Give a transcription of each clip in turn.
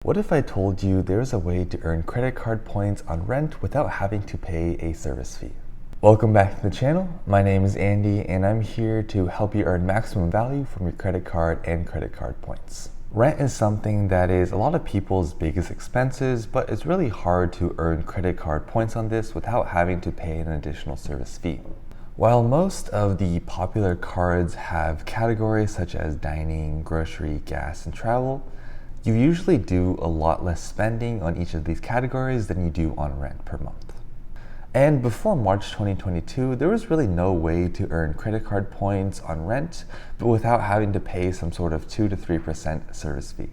What if I told you there's a way to earn credit card points on rent without having to pay a service fee? Welcome back to the channel. My name is Andy and I'm here to help you earn maximum value from your credit card and credit card points. Rent is something that is a lot of people's biggest expenses, but it's really hard to earn credit card points on this without having to pay an additional service fee. While most of the popular cards have categories such as dining, grocery, gas, and travel, you usually do a lot less spending on each of these categories than you do on rent per month. And before March 2022, there was really no way to earn credit card points on rent, but without having to pay some sort of 2 to 3% service fee.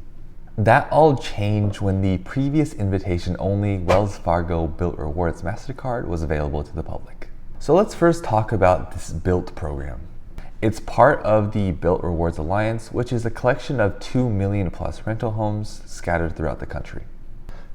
That all changed when the previous invitation-only Wells Fargo Bilt Rewards Mastercard was available to the public. So let's first talk about this Bilt program. It's part of the Bilt Rewards Alliance, which is a collection of 2 million plus rental homes scattered throughout the country.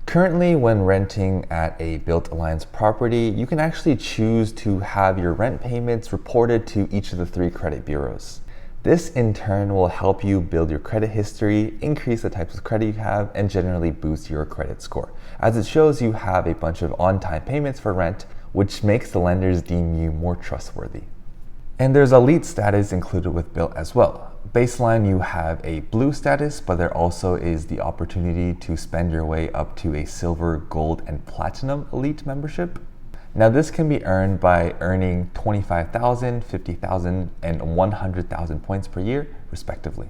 Currently, when renting at a Bilt Alliance property, you can actually choose to have your rent payments reported to each of the 3 credit bureaus. This in turn will help you build your credit history, increase the types of credit you have, and generally boost your credit score, as it shows you have a bunch of on-time payments for rent, which makes the lenders deem you more trustworthy. And there's elite status included with Bilt as well. Baseline, you have a blue status, but there also is the opportunity to spend your way up to a silver, gold, and platinum elite membership. Now this can be earned by earning 25,000, 50,000, and 100,000 points per year, respectively.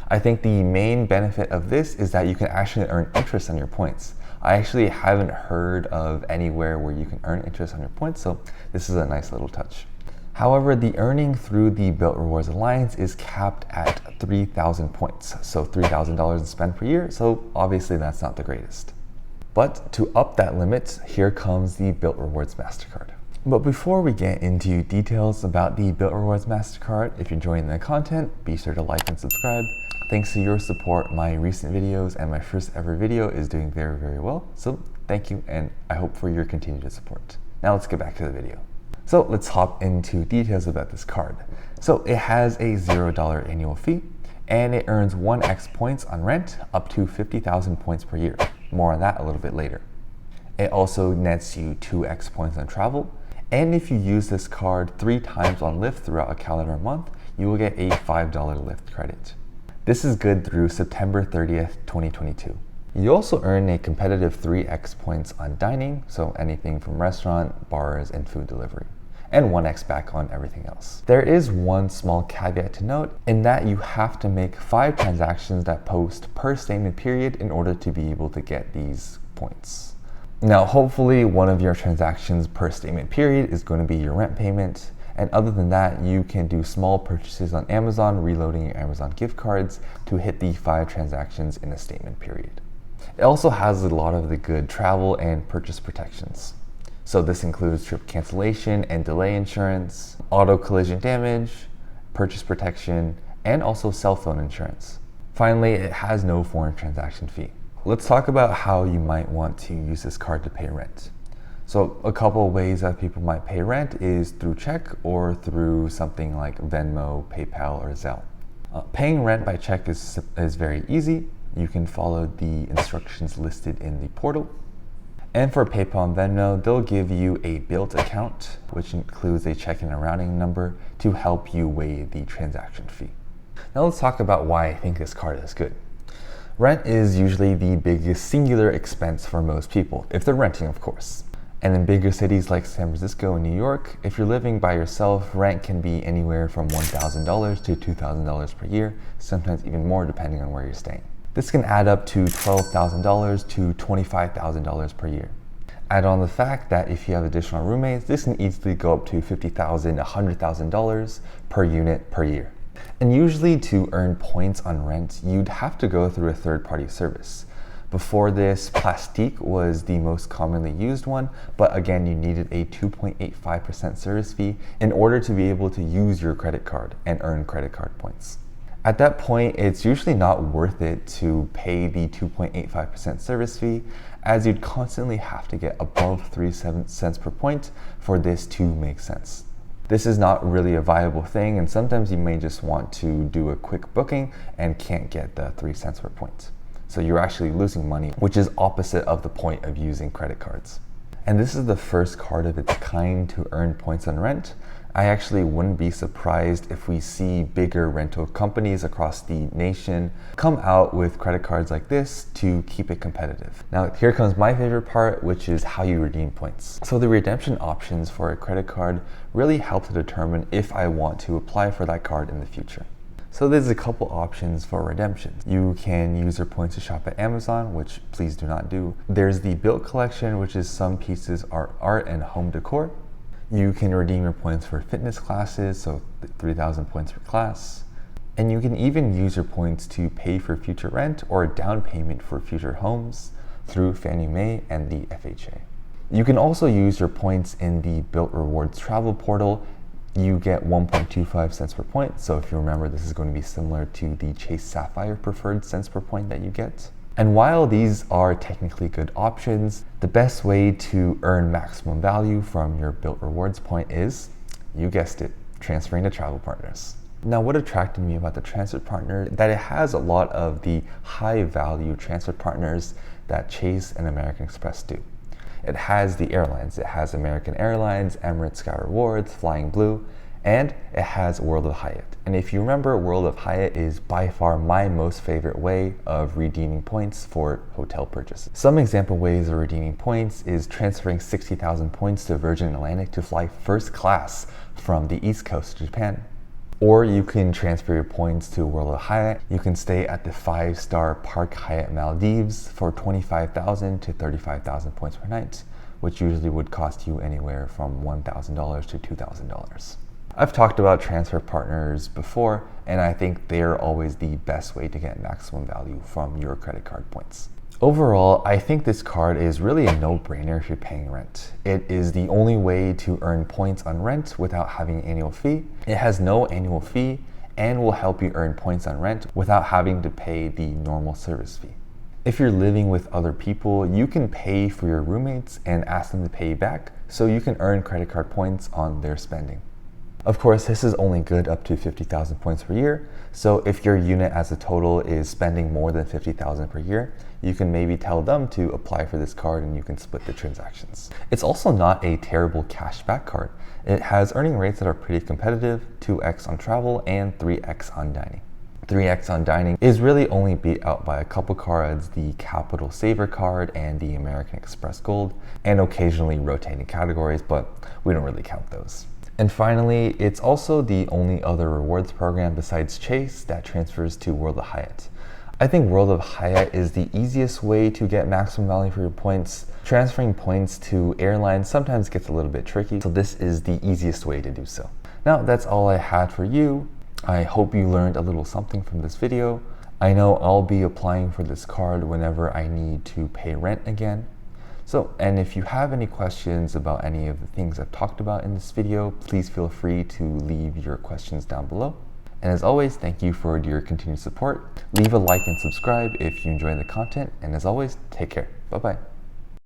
I think the main benefit of this is that you can actually earn interest on your points. I actually haven't heard of anywhere where you can earn interest on your points, so this is a nice little touch. However, the earning through the Bilt Rewards Alliance is capped at 3,000 points, so $3,000 in spend per year, so obviously that's not the greatest. But to up that limit, here comes the Bilt Rewards Mastercard. But before we get into details about the Bilt Rewards Mastercard, if you're enjoying the content, be sure to like and subscribe. Thanks to your support, my recent videos and my first ever video is doing very, very well. So thank you, and I hope for your continued support. Now let's get back to the video. So let's hop into details about this card. So it has a $0 annual fee, and it earns 1x points on rent up to 50,000 points per year. More on that a little bit later. It also nets you 2x points on travel, and if you use this card 3 times on Lyft throughout a calendar month, you will get a $5 Lyft credit. This is good through September 30th, 2022. You also earn a competitive 3x points on dining, so anything from restaurant, bars, and food delivery, and 1x back on everything else. There is one small caveat to note, in that you have to make 5 transactions that post per statement period in order to be able to get these points. Now, hopefully one of your transactions per statement period is going to be your rent payment. And other than that, you can do small purchases on Amazon, reloading your Amazon gift cards to hit the 5 transactions in a statement period. It also has a lot of the good travel and purchase protections. So this includes trip cancellation and delay insurance, auto collision damage, purchase protection, and also cell phone insurance. Finally, it has no foreign transaction fee. Let's talk about how you might want to use this card to pay rent. So a couple of ways that people might pay rent is through check or through something like Venmo, PayPal, or Zelle. Paying rent by check is very easy. You can follow the instructions listed in the portal. And for PayPal and Venmo, they'll give you a Bilt account, which includes a checking and routing number to help you waive the transaction fee. Now let's talk about why I think this card is good. Rent is usually the biggest singular expense for most people, if they're renting, of course. And in bigger cities like San Francisco and New York, if you're living by yourself, rent can be anywhere from $1,000 to $2,000 per year, sometimes even more depending on where you're staying. This can add up to $12,000 to $25,000 per year. Add on the fact that if you have additional roommates, this can easily go up to $50,000, $100,000 per unit per year. And usually to earn points on rent, you'd have to go through a third-party service. Before this, Plastique was the most commonly used one, but again, you needed a 2.85% service fee in order to be able to use your credit card and earn credit card points. At that point, it's usually not worth it to pay the 2.85% service fee, as you'd constantly have to get above 3 cents per point for this to make sense. This is not really a viable thing, and sometimes you may just want to do a quick booking and can't get the 3 cents per point. So you're actually losing money, which is opposite of the point of using credit cards. And this is the first card of its kind to earn points on rent. I actually wouldn't be surprised if we see bigger rental companies across the nation come out with credit cards like this to keep it competitive. Now, here comes my favorite part, which is how you redeem points. So the redemption options for a credit card really help to determine if I want to apply for that card in the future. So there's a couple options for redemption. You can use your points to shop at Amazon, which please do not do. There's the Bilt collection, which is some pieces are art and home decor. You can redeem your points for fitness classes, so 3,000 points per class. And you can even use your points to pay for future rent or a down payment for future homes through Fannie Mae and the FHA. You can also use your points in the Bilt Rewards travel portal. You get 1.25 cents per point. So if you remember, this is going to be similar to the Chase Sapphire preferred cents per point that you get. And while these are technically good options, the best way to earn maximum value from your Bilt Rewards point is, you guessed it, transferring to travel partners. Now, what attracted me about the transfer partner, that it has a lot of the high value transfer partners that Chase and American Express do. It has the airlines. It has American Airlines, Emirates Sky Rewards, Flying Blue, and it has World of Hyatt. And if you remember, World of Hyatt is by far my most favorite way of redeeming points for hotel purchases. Some example ways of redeeming points is transferring 60,000 points to Virgin Atlantic to fly first class from the East Coast to Japan. Or you can transfer your points to World of Hyatt. You can stay at the 5-star Park Hyatt Maldives for 25,000 to 35,000 points per night, which usually would cost you anywhere from $1,000 to $2,000. I've talked about transfer partners before, and I think they're always the best way to get maximum value from your credit card points. Overall, I think this card is really a no-brainer if you're paying rent. It is the only way to earn points on rent without having an annual fee. It has no annual fee and will help you earn points on rent without having to pay the normal service fee. If you're living with other people, you can pay for your roommates and ask them to pay you back so you can earn credit card points on their spending. Of course, this is only good up to 50,000 points per year. So if your unit as a total is spending more than 50,000 per year, you can maybe tell them to apply for this card and you can split the transactions. It's also not a terrible cashback card. It has earning rates that are pretty competitive, 2x on travel and 3x on dining. 3x on dining is really only beat out by a couple cards, the Capital Saver card and the American Express Gold, and occasionally rotating categories, but we don't really count those. And finally, it's also the only other rewards program besides Chase that transfers to World of Hyatt. I think World of Hyatt is the easiest way to get maximum value for your points. Transferring points to airlines sometimes gets a little bit tricky, so this is the easiest way to do so. Now, that's all I had for you. I hope you learned a little something from this video. I know I'll be applying for this card whenever I need to pay rent again. And if you have any questions about any of the things I've talked about in this video, please feel free to leave your questions down below. And as always, thank you for your continued support. Leave a like and subscribe if you enjoy the content. And as always, take care. Bye-bye.